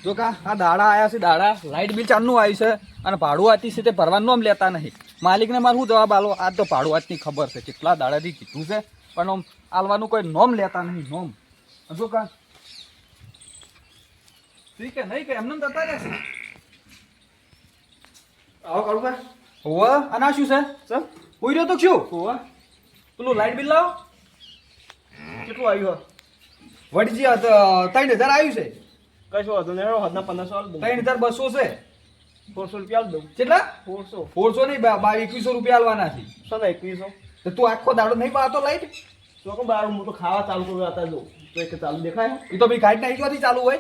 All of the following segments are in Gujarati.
જો કા આ દાડા આયા છે, દાડા લાઇટ બિલ ચાલનું આવ્યું છે અને ભાડું આતી છે તે ભરવાનું નામ લેતા નહીં. માલિકને મારે શું જવાબ આલો? આ તો ભાડું આજની ખબર છે, કેટલા દાડાથી કીધું છે પણ આમ આલવાનું કોઈ નોમ લેતા નહીં. નોમ જો કા ઠીક નહીં કે એમને જતા રહેશે. આવો કાળુભા. હોવા અને આ શું છે? ચમ કોઈ રહ્યો તો શું હોવા પેલું લાઇટ બિલ લાવો. કેટલું આવ્યું? વડજી 3000 આવ્યું છે. કશો વાંધો નહીં, હેડો હદના 1500 આલ દઉં. 3200 છે. 400 રૂપિયા આલ દઉં. કેટલા? 400. 400 નહીં 2100 રૂપિયા આલવાના છે. શું ને 2100? તો તું આખો દાડો નહીં પાતો લાઈટ? તો કહું બાર હું તો ખાવા ચાલુ કરું હતા જો તો એક ચાલુ દેખાય. એ તો ભાઈ કાઢ નાખી ક્યાંથી ચાલુ હોય?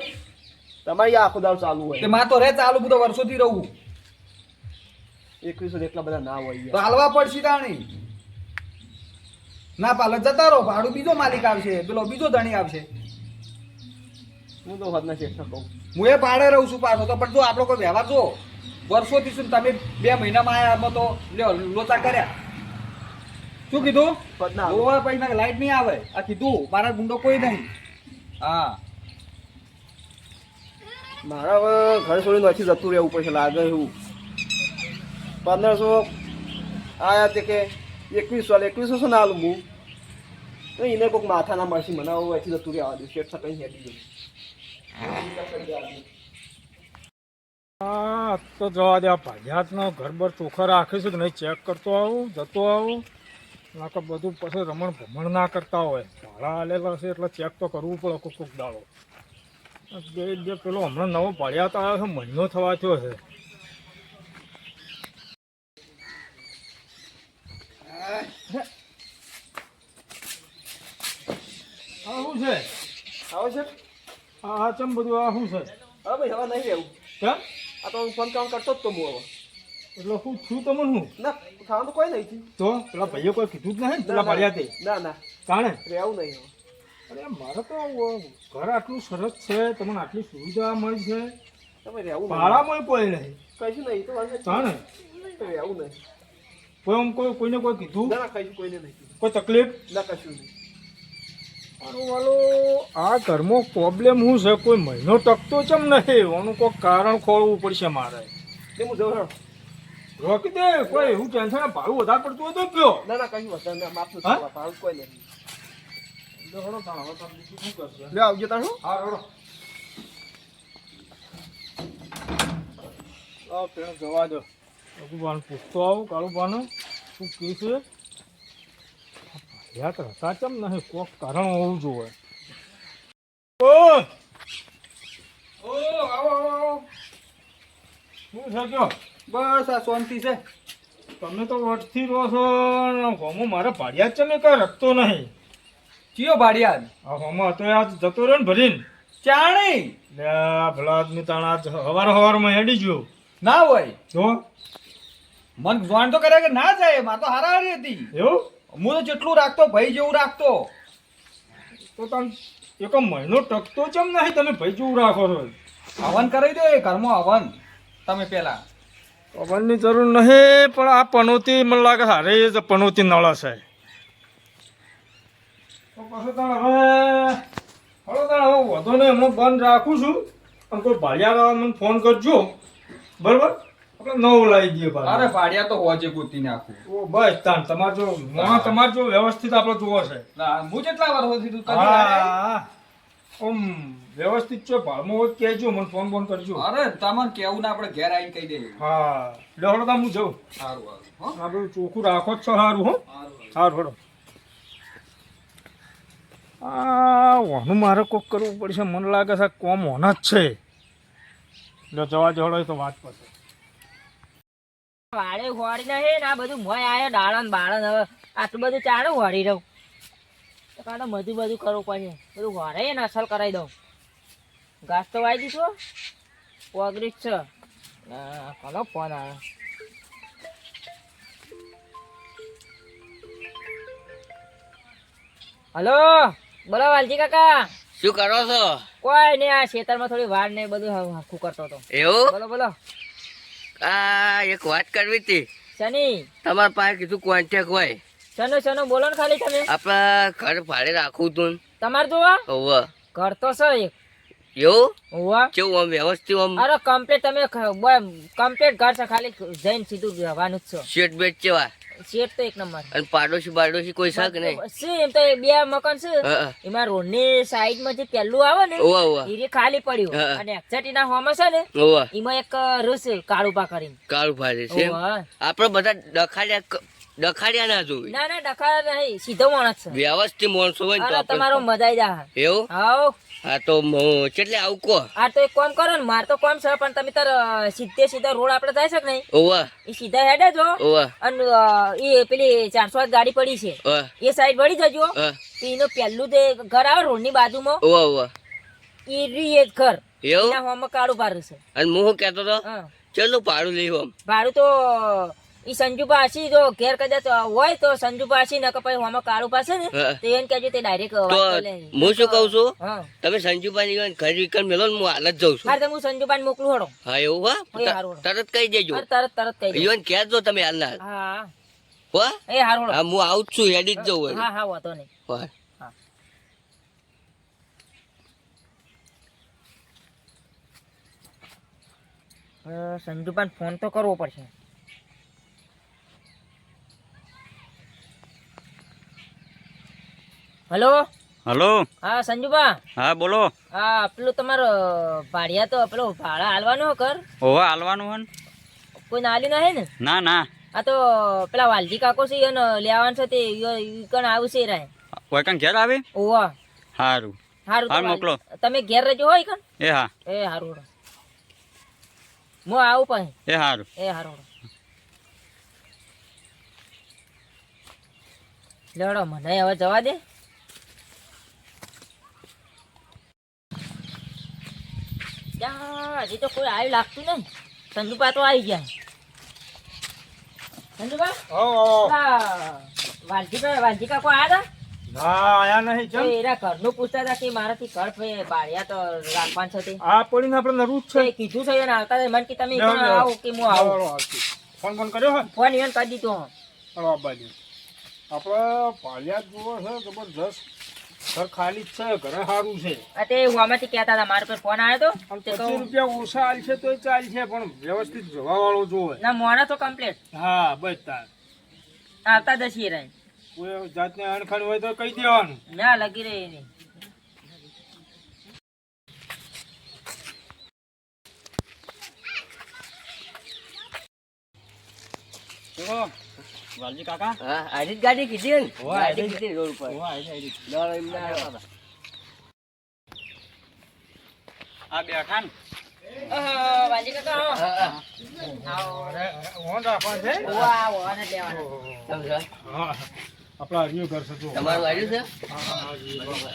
તમારી આખો દાવ ચાલુ તે હોય. માં તો રે ચાલુ બધો વર્ષોથી રહું. 2100 એટલા બધા ના હોય તો હાલવા પડશે તાણી. ના પાલક જતા રહો, ભાડું બીજો માલિક આવશે, પેલો બીજો ધણી આવશે. હું તો હદના શેઠ કહું. હું એ ભાડે રહું છું પાછો તો, પણ જો આપણો કોઈ વ્યવહાર જો વર્ષોથી શું તમે 2 મહિનામાં આયા તો લ્યો લોચા કર્યા. શું કીધું? પદના ઓવર પૈસા લાઈટ નહીં આવે આ કીધું. મારા ગુંડો કોઈ નહીં. હા મારા હવે ઘર છોડીને નથી જતું રહેવું પડશે લાગે એવું. 1500 આયા તે કે 2100 શું ના આલું હું તો એને કોઈક માથા ના મળશે મને હવે અહીંથી જતું રહેવા દઉં. શેઠ કઈ હેડી ગયું. હા તો જવા દે. આ ભાગ્યાતનો ઘર બર ચોખ્ખા રાખીશું કે નહીં ચેક કરતો આવું, જતો આવું. નાકે બધું પછી રમણ ભમણ ના કરતા હોય. ભાડા આલેલા છે એટલે ચેક તો કરવું પડે કોક દાડો. જે પેલો હમણાં નવો ભાડિયાત આવ્યો છે, મહિનો થવા થયો છે. આ શું છે? આવો છે આ ચમ બધું આ શું છે? હા ભાઈ હવે નહીં રહેવું. કેમ? આ તો હું ફોન કામ કરતો જ તો હું હવે એટલે શું થયું તમને? શું ના ખાવાનું તો કોઈ નહીં થયું. તો પેલા ભાઈઓ કોઈ કીધું જ નહીં પેલા ભાડિયાતે? ના ના જાણે રહેવું નહીં હવે. અરે મારે તો ઘર આટલું સરસ છે, તમને આટલી સુવિધા મળી છે, તમે રહેવું નહીં. ભાડામાં કોઈ નહીં. કહીશું નહીં તો વાત જાણે તો રહેવું નહીં. કોઈ આમ કોઈને કોઈ કીધું? ના ના કહીશું કોઈને નહીં કીધું. કોઈ તકલીફ? ના કશું નહીં. અરે વાલો આ ઘરમાં પ્રોબ્લેમ શું છે? કોઈ મહિનો ટકતો ચમ નહીં? આનું કોઈ કારણ ખોલવું પડશે મારે. તે હું જવું હેડો. રોકી દે. કોઈ એવું ટેન્શન ભાડું વધારે પડતું હોય તો કયો. ના ના કશું વધારે ના માફ હા? નથી ભાડું કોઈ નહીં. હળો તાણ હવે તમે બીજું શું કરશે? લે આવજો તાર શું હા હળો. લાવ તેને જવા દો. કાળુબાને પૂછતો આવું. કાળુબાને શું કહે છે? યાદ હતા ચમ નહીં? કોક કારણ હોવું જોઈએ. ઓ આવો આવો આવો. શું છે કયો? બસ આ શાંતિ છે. તમે તો વટથી રહો છો ને હોમો મારે ભાડિયા જ ચમે કાંઈ રખતો નહીં. ચિયો ભાડિયાદ? આ હોમો હતો આજ જતો રહ્યો ને ભરીને. ચાણી લે ભલા આદમી તાણ આજ હવારમાં હેડી ગયો. ના હોય. તો મન જોઈન તો કરે કે ના જાય. માં તો હારાહારી હતી. એવું હું તો જેટલું રાખતો ભાઈ જેવું રાખતો. તો તમે એક મહિનો ટકતો ચમ નહીં? તમે ભાઈ જેવું રાખો છો. હવન કરી દો એ ઘરમાં હવન. તમે પેલા પવનની જરૂર નહીં, પણ આ પનોતી મને લાગે હારે જ પનોતી નળ છે. તો પછી તાણ હવે હળો તાણ હવે વધો નહીં, હમણાં બંધ રાખું છું. અને કોઈ ભાડિયા મને ફોન કરજો, બરાબર? આપણે નવું લાવી દઈએ. અરે ભાડિયા તો હોજે ગોતી નાખું. ઓ બસ તાણ તમારે જો તમારે જો વ્યવસ્થિત આપણે જોવો છે. ના હું જેટલા વર્ષોથી તું કદી હા લાગે? આમ વ્યવસ્થિત છો ભાડમાં હોય તો કહેજો, મને ફોન કરજો. અરે તમને કેવું ના આપણે ઘેર આવીને કહી દઈએ. હા લે હળો તાણ હું જાઉં. સારું સારું હો. આ બધું ચોખ્ખું રાખો જ છો. સારું હો, સારું હળો. આ ઓનું મારે કોક કરવું પડશે. મને લાગે છે કોમ ઓના જ છે. જો જવા જોડો તો વાત પડશે. વાડે હોડી નહીં ને આ બધું મોય આવ્યો દાડન બાળન. હવે આટલું બધું ચાલે હોડી રહું તો કાંતો બધું કરવું પડશે. બધું હોરે ને અસલ કરાવી દઉં. ઘાસ તો વાઈ દીધું. ઓગરીસ છે. કોનો ફોન આવ્યો? હલો બોલો વાલજી કાકા. શું કરો છો? કોઈ નહીં, આ ખેતરમાં થોડી વાર ને બધું હરખું કરતો હતો. એવું? બોલો બોલો. આ એક વાત કરવી હતી. શની? તમારા પાસે કીધું કોન્ટેક હોય. શનો બોલો ને ખાલી તમે. આપણા ઘર ભાડે રાખવું તું. તમારે જોવા હોવે. ઘર તો છે એક. એવું ઓવા કેવું આમ વ્યવસ્થિત આમ અરે કમ્પ્લીટ તમે કમ્પ્લીટ ઘર છે, ખાલી જઈને સીધું રહેવાનું જ છે. શેઠ બેટ જેવા શેઠ તો એક નંબર અને પાડોશી કોઈ શાક નહીં. છે એમ તો એ બે મકાન છે. હા એમાં રોડ ની સાઈડ માં જે પેલું આવે ને ઓવા ઓવા એ ખાલી પડ્યું હા. અને એક્ઝેક્ટ એના હોમાં છે ને ઓવા એમાં એક રસ કાળુપા કરીને કાળું ફાડે છે એમ. ઓવા. આપણે બધા ડખાડ્યા ના જોવે. ના ના ડખા નહીં, સીધો માણસ છે. વ્યવસ્થિત માણસો હોય ને તો અરે આપણે તમારો મજા આવી જાય. એવું આવો હા તો કેટલે આવું કહો. આ તો એક કામ કરો ને, માર તો કામ છે પણ તમે તાર સીધે રોડ આપણે જાય છે કે નહીં ઓવા એ સીધા હેડે જો ઓવા અને એ પેલી 408 ગાડી પડી છે ઓવા એ સાઈડ વળી જજો. હા તો એનું પહેલું જે ઘર આવે રોડ ની બાજુમાં ઓવા ઓવા એ રી એ જ ઘર એવું એના હોમાં કાળું પારું છે. અને હું શું કહેતો હતો હા ચલો ભાડું લઈ આમ. ભાડું તો ઈ સંજુ પાસી જો ઘેર કદાચ હોય તો સંજુ પાસી નકર પછી હોમાં કાળું પાસે ને હા. તો એને કહેજો તે ડાયરેક્ટ તો હું શું કહું છું હા તમે સંજુભાઈ ઘર વિકન મેલો ને હું હાલ જ જઉં છું. હાર તો હું સંજુબાન મોકલું હડો. હા એવું એ હારું. હા તરત કહી દેજો. અરે તરત કહી દે. ઈવન કહેજો તમે હાલ ના હા હો. એ હારું હા હું આવું જ છું હેડી જ જવું હા હા વાંધો નહીં. હોય. સંજુબાન ફોન તો કરવો પડશે. હલો હલો હા સંજુબા. હા બોલો. હા પેલું તમારો ભાડિયા તો પેલો ભાડા હાલવાનો કર ઓવા હાલવાનું હન? કોઈ નાલી ના હે ને. ના ના આ તો પેલા વાલજી કાકો છે એને લેવાનું છે તે ઈ કણ આવશે રહે. કોઈ કણ ઘેર આવે? ઓવા સારું હારું હાલ તો મોકલો. તમે ઘેર રહેજો હોય કણ. એ હા એ હારું હું આવું પછી. એ સારું. એ હારું લેવડો મને હવે જવા દે. જા, હજી તો કોઈ આવ્યું લાગતું નહીં. સંજુબા તો આવી ગયા. સંજુબા વાલજી કાકો આવ્યા ના આયા નહીં હતા. ચમ એના ઘરનું પૂછતા હતા કે મારાથી ઘર બાળ્યા તો રાખવાનું છે તે. આ પડીને આપણે નરું જ તો છે. એ કીધું છે એને આવતા હતા. મને કે તમે લેવો, લેવો. આવો કે હું આવું. ફોન ફોન કર્યો હોય ફોન એને કરી દીધો. ચલો આ બાજુ આપણે પાલિયા જુઓ છે જબરજસ્ત ઘર ખાલી જ છે ઘરે સારું છે. આ તે હું આમાંથી કહેતા હતા મારા પર ફોન આવ્યો આમ હતો. તે 25 કહું રૂપિયા ઓછા આલ છે તોય ચાલ છે પણ વ્યવસ્થિત જવા વાળો જોવે. ના મોણા તો કમ્પ્લીટ હા બસ તાર આવતા દસી રહે. કોઈ જાતને અણખણ હોય તો કહી દેવાનું. ના લગી રહી નહીં. ચલો વાલજી કાકા. હા આજી જ ગાડી કીધી ને ઓવા, ગાડી આજી જ. કીધી રોડ પર ઓવા આઈ આઈ. ડર એમને આવ્યો. આ બેઠા ને. વાલજી કાકા આવો. હા, આવો. ઓન રાખવાનું છે. ઓવા આવો અને લેવાનો. સમજો. હા આપણા હરિયું ઘર છે જો. તમારું આવ્યું છે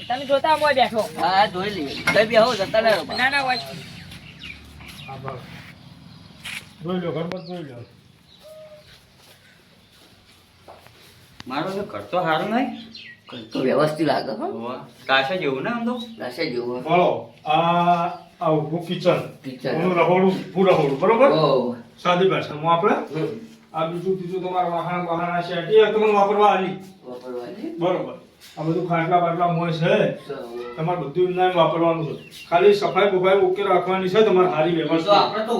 તમે જોતા મોય બેઠો. હા હા જોઈ લઈએ કઈ બી આવો જતા ના રહો. ના ના હોય. હા બસ જોઈ લો ઘર બસ જોઈ લો. મારો તો ઘર તો સારું નહીં. તો વ્યવસ્થિત લાગે હો ઓવા કાશે જેવું ને આમ તો. નાશે જેવું બોલો આ ઉભું કિચન કિચન એનું રહોડું પૂરું રહોડું બરોબર ઓ સાદી ભાષામાં આપણે આ બીજું ત્રીજું તમારા વાહણા શેઠી એ તમને વાપરવા આલી વાપરવાની બરોબર આ બધું ખાટલા બાટલા મોય છે તો તમારે બધું એમને એમ વાપરવાનું છે ખાલી સફાઈ બફાઈ ઓકે રાખવાની છે તમારે સારી તો વ્યવસ્થા આપણે તો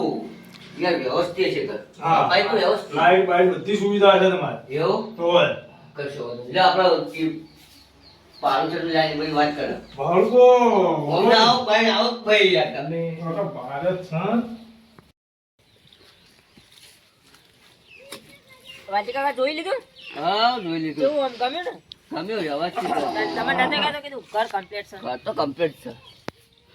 યાર વ્યવસ્થિત છે ઘર હા ભાઈ તો વ્યવસ્થિત લાઈટ બાઈટ બધી સુવિધા છે તમારે એવું તો હોય કશો વાંધો નહીં. એટલે આપણે પારું છે તો જાય બધી વાત કરે ભાડું તો અમને આવો ભાઈ આવો જ ભાઈ યાર તમે ભારત છે વાલજી કાકા જોઈ લીધું. હા જોઈ લીધું કેવું આમ ગમ્યું ને. ગમ્યું વ્યવસ્થિત છે. તમે નથી કહેતા કીધું ઘર કમ્પ્લીટ છે. ઘર તો કમ્પ્લીટ છે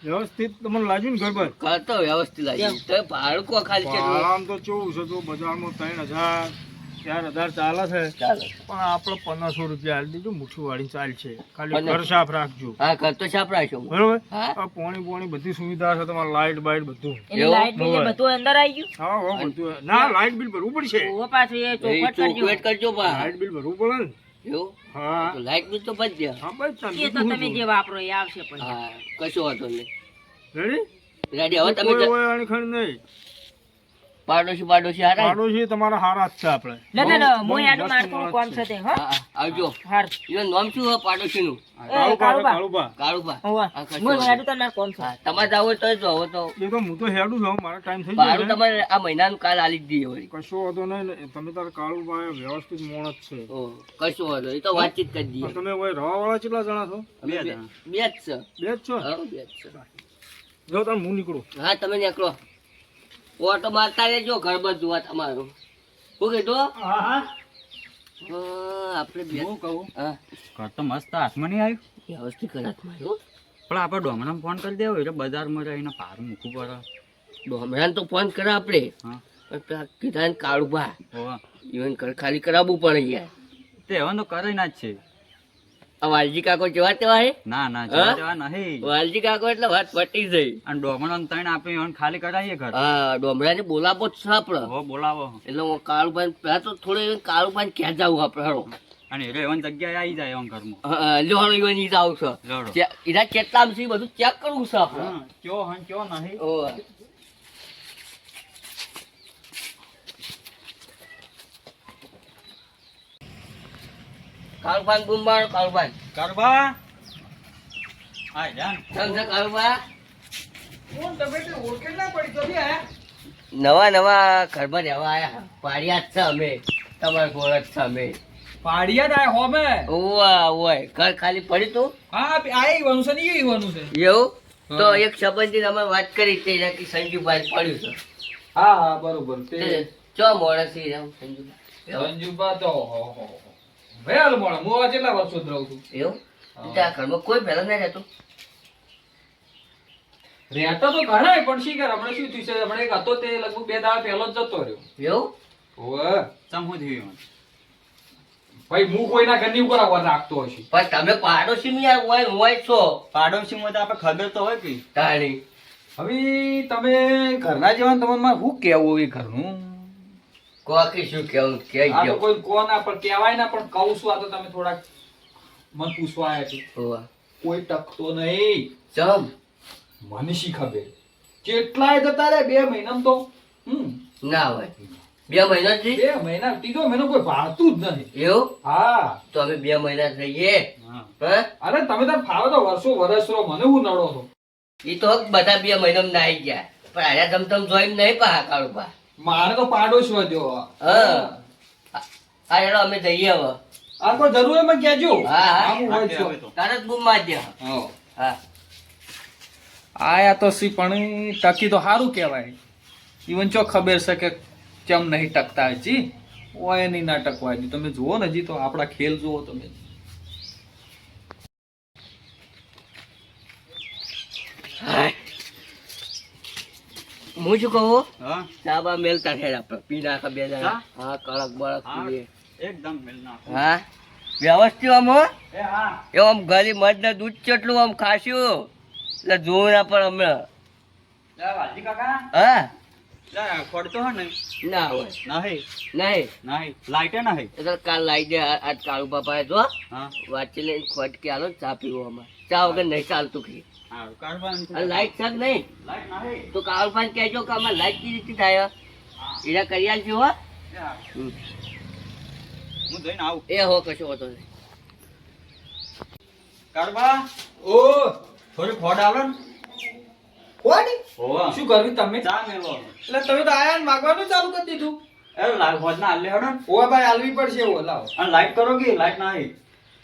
વ્યવસ્થિત તમને લાગ્યું ને ઘર પર ઘર તો વ્યવસ્થિત લાગ્યું તો ભાડું કો ખાલી છે આમ તો કેવું છે તો બજારમાં 3000 4000 ચાલે છે ચાલો પણ આપણે 1500 રૂપિયા આલી દીધું મુઠ્ઠી વાળી ચાલ છે ખાલી 1500. ઘર સાફ રાખજો હા ઘર તો છાપ રાખ્યો બરોબર હા આ પોણી બધી સુવિધા છે તમારે લાઈટ બાઈટ બધું એની એવું? લાઈટ બિલ ને બધું અંદર આવી ગયું. હા હો બધું ના લાઈટ બિલ ભરવું પડશે ઓવો પાછું એ એ ચોખવટ કરજો. ચોકલેટ કરજો બા લાઈટ બિલ ભરવું પડે ને એવું હા તો લાઈટ બિલ તો બચ ગયા હા બસ ચાલ એ તો તમે જે વાપરો એ આવશે પણ. હા કશો વાંધો નહીં રેડી રેડી હવે તમે કોઈ હોય અણખણ નહીં પાડોશી હારા પાડોશી તમારા હારા જ છે આપણે ના ના બહુ હું યાદ મસ્ત મારતું માણસ કોમ છે. છે તે હો હા, આવજો હાર એનું નામ શું છે પાડોશીનું કાળુબા કાળુબા. કાળુબા કાળુબા હોવા હા, કશો હું વાંધો યાદ તો માર કોમ છે હા, તમારે જાવ હોય તો જ જાઓ, હવે તો એ તો હું તો હેડું છું મારા ટાઈમ થઈ ભાડું ગયો તમારે આ મહિનાનું કાલ આલી જ દઈએ વળી. કશો વાંધો નહીં ને તમે તાર કાળુબા એ વ્યવસ્થિત માણસ છે ઓહ, કશું વાંધો નહીં. એ તો વાતચીત કરી દઈએ. તમે હવે રવા વાળા કેટલા જણા છો અમે બે જ છે. બે જ છો હા, બે જ છે. જો તમે હું નીકળું હા, તમે નીકળો. ઓટો મારતા રહેજો ઘર બાજુ જોવા તમારું. શું કીધું? હા હા આપણે બે હું કહું હા ઘર તો મસ્ત હાથમાં નહીં આવ્યું વ્યવસ્થિત કરાત માર્યો. પણ આપણે ડોમરામાં ફોન કરી દેવો એટલે બજારમાં રહીને ભાડું મૂકવું પડે. ડોમરાને તો ફોન કરે આપણે હા પણ પેલા કીધા ને કાળુભા હોવા ઈવન ઘર ખાલી કરાવવું પડે યાર. તે હવે તો કરે ના જ છે. આ વાલજી કાકો જેવા તેવા હે. ના ના હા? જવા નહીં. વાલજી કાકો એટલે વાત પટી જઈ. અને ડોમરાને ત્રણ આપી એને ખાલી કરાવીએ ઘર. હા, ડોમરાને બોલાવો જ છે આપણે. હો બોલાવો. એટલે હું કાળુભાઈ પેલા તો થોડું કાળુભાઈ ક્યાં જવું આપણે હારો. અને એ એવન જગ્યાએ આવી જાય એમ ઘરમાં. લ્યો ઈવન ઈ જાવ છે. લડો. એના કેટલામ છે ઈ બધું ચેક કરવું છે આપણે. હા, કયો હન કયો નહીં. ઓહ. કાળુભાઈ બૂમ મારો કાળુભાઈ. કરવા હા જાન સમજે કાળુભા? કોણ તમે તે ઓળખે ના પડી તો બી આયા નવા નવા ઘરમાં રહેવા આયા પાડ્યા જ છે અમે. તમારા ગોળ જ છે અમે. પાડિયા જ આયા હોમે ઓવા ઓય ઘર ખાલી પડ્યું તું હા આ ઈવાનું છે ને ઈવાનું છે એવું તો હા. એક સંબંધી અમે વાત કરી તે કે સંજુભાઈ પડ્યું છે. હા હા બરોબર તે તે ચો મોડસી રામ સંજુભાઈ. સંજુબા તો હો વેલ મોણા હું આ કેટલા વર્ષો જ રહું છું એવું હા. ત્યાં ઘરમાં કોઈ પહેલા ના રહેતું. રહેતા તો ઘણા પણ શી કર હમણાં શું થયું છે હમણાં એક હતો તે લગભગ 2 દાડા પહેલો જ જતો રહ્યો એવું ઓવે ચમ હું થયું એમાં? ભાઈ હું કોઈના ઘરની ઉપર આવવા રાખતો હશે પણ તમે પાડોશી ની યાર હોય હોય છો પાડોશીમાં તો આપણે ખબર તો હોય કે તાણી. હવે તમે ઘરના જેવા તમે મારે શું કેવું એ ઘરનું કોકી શું કેવું કે આ તો ગયો. કોઈ કોના પણ કહેવાય ના પણ કહું છું આ તો તમે થોડાક મન પૂછવા આવ્યા છો ઓવા. કોઈ ટકતો નહીં ચમ મને શી ખબર કેટલાય જતા રે 2 મહિનામાં તો ના હોય 2 મહિના થી 2 મહિના 3 મહિનો કોઈ ભાળતું જ નહીં એવું હા તો અમે 2 મહિના રહીએ. હા હા અરે તમે તાર ફાવે તો વર્ષો વરસરો મને હું નડો છો ઈ તો બધા 2 મહિનામાં નાઈ ગયા પણ આયા તમ જોઈન નહીં પા કાળુભા. મારે તો પાડોશી વધ્યો હા હા હેડો અમે જઈએ હવે. આ કોઈ જરૂર એમાં કહેજો હા, હા. હું હોય રાખીએ છું. હવે તો. તારે જ બૂમ મારજે. હા હા આયા તો સી પણ ટકી તો સારું કહેવાય ઈવન ચો ખબર છે કે ચમ નહીં ટકતા હજી ઓય નહીં ના ટકવા હજી તમે જુઓ ને હજી તો આપણા ખેલ જુઓ તમે હાય. હું શું કહું હા ચા બા મેલતા ઠેર આપણે પી નાખે 2 જણા. ચા? હા કડક બળક હા. પીએ. એકદમ મેલ ના. હા વ્યવસ્થિત આમ હો. એ હા એવું આમ ગલી મધ ને દૂધ કેટલું આમ ખાસ્યું એટલે જોવું ના પણ હમણાં. લે વાલજી કાકા હા લે ખોડતો હો ને ના હોય નહીં નહીં નહીં લાઈટે નહીં. એટલે કાલ લાવી દે આજ કાળુ બાપા જો હા વાંચી લઈને ખોટ કે આલો ને ચા પીવો અમારે ચા વગર નહીં ચાલતું ખી. હા કાઢવાનું છે. અને લાઈટ છે કે નહીં લાઈટ નહીં. તો કાળુભાઈ કહેજો કે અમારે લાઈટ કેવી રીતે થાય એના કરી આલજો હો. એ હા. હમ. હું જઈને આવું. એ હો કશો હોતો નહીં. કાળબા ઓ થોડી ખોડ આલો ને. કોની હોવા. શું કરવી તમે ચા મેલો. એટલે તમે તો આયા ને માગવાનું ચાલુ કરી દીધું એ લાલ ખોડ ના આલે હેડો ને. ઓય ભાઈ હાલવી પડશે એવો લાવો અને લાઈટ કરો કે લાઈટ નહીં.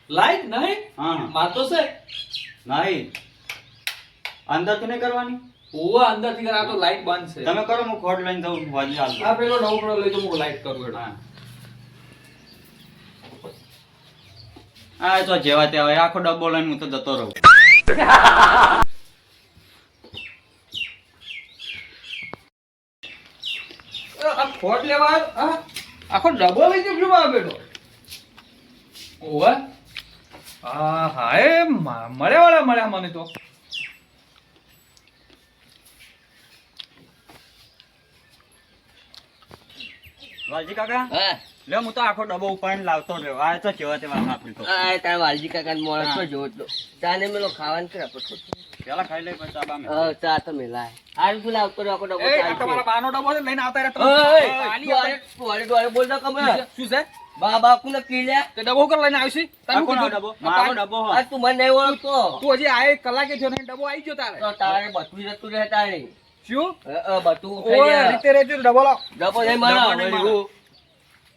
લાઈટ નહીં હા માર તો છે નહીં. અંદર તો નહીં કરવાની. ઓવા અંદર થી આ તો લાઈટ બંધ છે તમે કરો હું ખોડ લઈને જાઉં વાજી આ હાલ. પેલો નવકડો લઈ તો હું લાઈટ કરું હેડો. હા આ તો જેવા તેવા આખો ડબ્બો લઈને હું તો જતો રહું. આ ખોટ લેવા આવ્યો? હા? આખો ડબ્બો લઈ જજો આ બેટો ઓવે હા હા એ મળ્યા મને તો વાલજી કાકા હા લે હું તો આખો ડબ્બો ઉપાડીને લાવતો રહ્યો. આ તો જેવા તેવા આપણી તો. આ તારા વાલજી કાકા મોણસ તો જોવો તો ચાને મેલો ખાવાનું કરે આપણે થોડું. પેલા ખાઈ લે પછી ચા ચા તો મેલાય હારું તું લાવતો રહ્યો ડબ્બો એ, આ ચાલશે. તમારા બાનો ડબ્બો છે, લઈને આવતા રહ્યા તમે. ઓય, આલી આવતા. ડોરે બોલતો કમે શું છે? બા બાકુ ને કીલ્યા તે ડબ્બો કર લઈને આવશી? તને આ કોનો કીધું? ડબ્બો? આ મારો પાન- ડબ્બો હો. આ તું મને નહીં ઓળખતો તું હજી આ એક કલાકે થયો ને ડબ્બો આવી ગયો તારે. તો તારે બધું જતું રહે તારે શું? બધું ખાઈ ઓય, લે. રીતે રહેજો ડબ્બો લાવ. ડબ્બો નહીં મારા ડબ્બો નહીં વળી હું.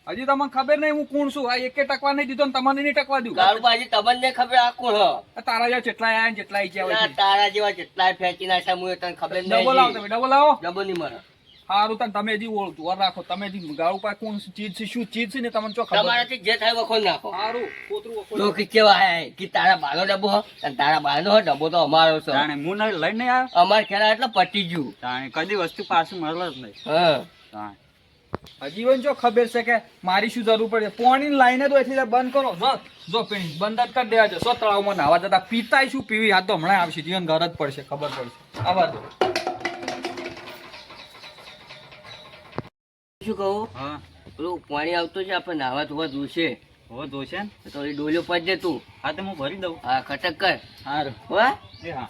હજી તમને ખબર નહીં હું કોણ છું. આ એકે ટકવા નહીં દીધો ને તમને નહીં ટકવા દઉં. કાળુબાજી તમને નહીં ખબર આ કોણ હ? આ તારા જેવા જેટલા આયા ને જેટલા આઈ ગયા હોય ના, છે. તારા જેવા જેટલાય ફેંકી નાખ્યા મુએ તને ખબર ડબ્બો લાવો નહીં તમે, ડબ્બો લાવો. ડબ્બો નહીં મળે હારું તને તમે હજી ઓળખતું ઓર રાખો. તમે હજી ગાળું પાસે કોણ ચીજ છે, શું ચીજ છે ને તમને ચો ખબર. તમારાથી જે થાય વખો નાખો હારું, કોતરું વખોડ. તો કે કેવા હે કે તારા બાનો ડબ્બો હ અને તારા બાનો હ ડબ્બો તો અમારો છે તાણે હું નહીં લઈને નહીં આવ્યો અમાર ખેરા એટલે પટી ગયું તાણે કદી વસ્તુ પાછું મળે જ નહીં હા તાણે. હજી વન જો ખબર છે કે મારી શું જરૂર પડે. પાણીની લાઈને તો એટલી બંધ કરો. જો પીણી બંધ જ કરી દેવા જો. સો તળાવમાં નાવા જતા પીતાય શું પીવી આ તો હમણાં આવશે. જીવન ઘર જ પડશે, ખબર પડશે. આવા દો. શું કહું હા પેલું પાણી આવતું છે આપણે નાવા ધોવા જોશે હવે જોશે ને તો એ ડોલ્યો પડ દે તું હા તો હું ભરી દઉં હા ખટક કર સારું હો એ હા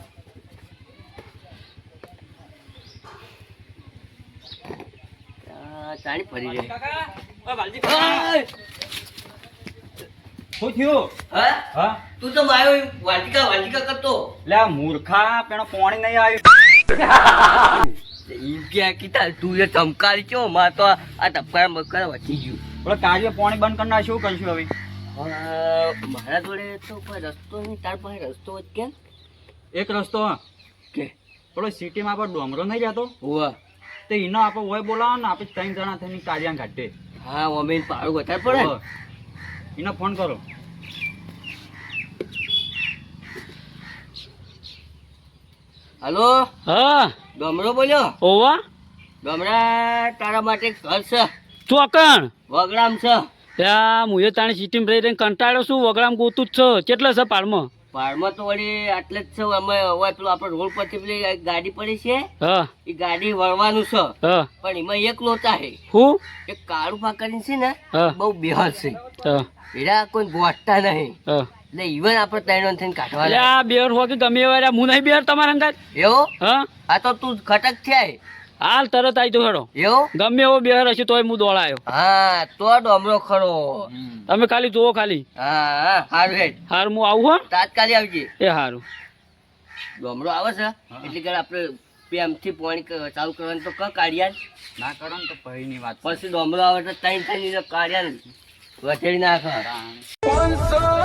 ચાણી ફરી રે કાકા ઓય વાલજી કાકા ઓય! શું થયું હા હા તું તો માયો વાલિકા કરતો લે આ મૂર્ખા પેલો પાણી નહીં આવ્યું ઈ ક્યાં કીધા તું એ ધમકારી ચો માં તો આ ધબકાર બકાર વધી ગયું પેલો કાર્ય પાણી બંધ કરનાર શું કરશું હવે મારા જોડે તો કોઈ રસ્તો નહીં તાર પાસે રસ્તો જ કેમ એક રસ્તો હા કે પેલો સિટીમાં આપણે ડોંગરો નહીં જતો હોવા તો એનો આપણે હોય બોલાવો ને આપણે 3 જણા થઈને કાર્યા કાઢે હા અમે પાડું વધારે પડે ને? એને ફોન કરો હલો હા ડમરો બોલ્યો ઓવા ડમરા તારા માટે એક ઘર છે ચોકણ વગડામ છે ત્યાં મુએ તાણી સિટીમાં રહી રહીને કંટાળ્યો છું વગડામ ગોતું જ છે કેટલા છે પાડમાં પાડમાં તો વળી આટલે જ છે અમે હવે પેલું આપણે રોડ પરથી પેલી એક ગાડી પડી છે હા એ ગાડી વળવાનું છે હા પણ એમાં એક લોચા છે હું એક કાળું પાકડી છે ને હા બહુ બેહલ છે હા એરા કોઈ ગોઠતા નહીં હા એટલે ઇવન આપણે ત્રણ થઈને એટલે કાઢવાના આ બેર હો કે ગમે એવા રહ્યા, હું નહીં બેર તમારા અંગાત એવું હા આ તો તું ખટક થયા હાલ તરત આવી તો હેડો એવું ગમે એવો બેર હશે તોય હું દોડાયો હા તો ડમરો ખરો તમે ખાલી જુઓ ખાલી હા હા હારું હેડ હાર હું આવું હો તાત્કાલિક આવજે એ હારું ડમરો આવે છે એટલે કે આપણે પ્રેમથી પાણી ચાલુ કરવાનું તો કાઢ્યા ના કરો ને તો પહીની વાત છે. પછી ડમરો આવે તો ત્રણ થઈને કાઢ્યા વધેડી નાખ તાણે.